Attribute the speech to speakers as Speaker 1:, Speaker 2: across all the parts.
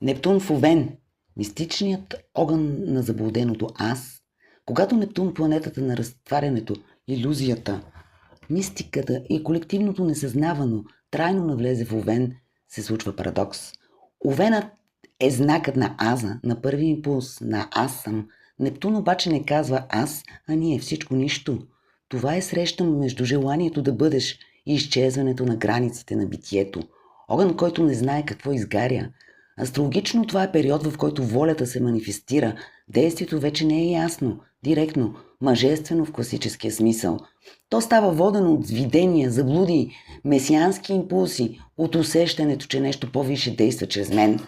Speaker 1: Нептун в Овен, мистичният огън на заблуденото аз, когато Нептун, планетата на разтварянето, илюзията, мистиката и колективното несъзнавано трайно навлезе в Овен, се случва парадокс. Овенът е знакът на аза, на първи импулс, на аз съм. Нептун обаче не казва аз, а ние всичко нищо. Това е среща между желанието да бъдеш и изчезването на границите на битието. Огън, който не знае какво изгаря. Астрологично това е период, в който волята се манифестира. Действието вече не е ясно, директно, мъжествено в класическия смисъл. То става водено от видения, заблуди, месиански импулси, от усещането, че нещо по-висше действа чрез мен.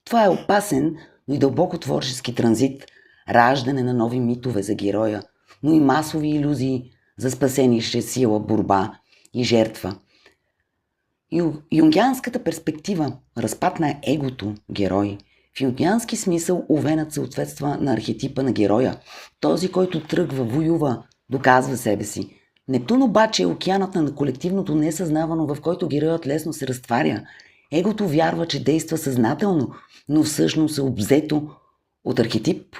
Speaker 1: Това е опасен, но и дълбоко творчески транзит, раждане на нови митове за героя, но и масови илюзии за спасение чрез сила, борба и жертва. Юнгианската перспектива, разпад на егото, герой. В юнгиански смисъл Овенът съответства на архетипа на героя, този, който тръгва, воюва, доказва себе си. Нептун обаче е океанът на колективното несъзнавано, в който героят лесно се разтваря. Егото вярва, че действа съзнателно, но всъщност е обзето от архетип.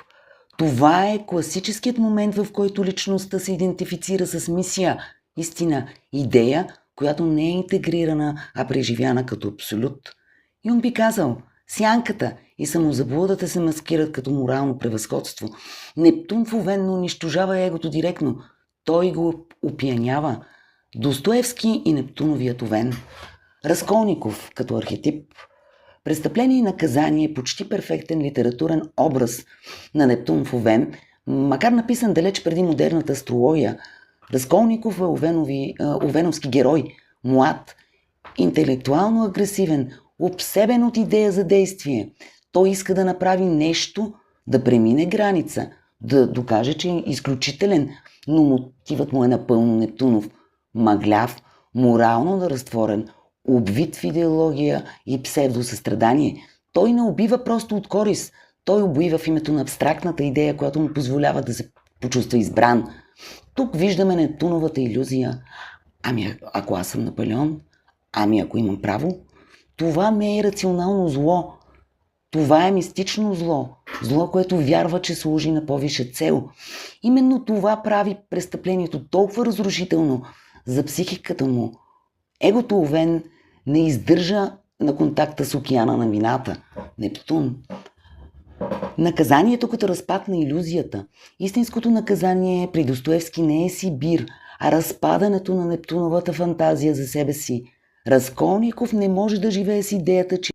Speaker 1: Това е класическият момент, в който личността се идентифицира с мисия, истина, идея, която не е интегрирана, а преживяна като абсолют. Юнг би казал, сянката и самозаблудата се маскират като морално превъзходство. Нептун в Овен унищожава егото директно. Той го опиянява. Достоевски и Нептуновият Овен. Разколников като архетип. Престъпление и наказание е почти перфектен литературен образ на Нептун в Овен, макар написан далеч преди модерната астрология. Разколников е овеновски герой, млад, интелектуално агресивен, обсебен от идея за действие. Той иска да направи нещо, да премине граница, да докаже, че е изключителен, но мотивът му е напълно Нептунов, мъгляв, морално неразтворен, обвит в идеология и псевдосъстрадание. Той не убива просто от корист, той убива в името на абстрактната идея, която му позволява да се почувства избран. Тук виждаме Нептуновата илюзия. Ами ако аз съм Наполеон? Ами ако имам право? Това не е рационално зло. Това е мистично зло. Зло, което вярва, че служи на повисша цел. Именно това прави престъплението толкова разрушително за психиката му. Егото Овен не издържа на контакта с океана на вината. Нептун. Наказанието като разпад на илюзията. Истинското наказание при Достоевски не е Сибир, а разпадането на Нептуновата фантазия за себе си. Разколников не може да живее с идеята, че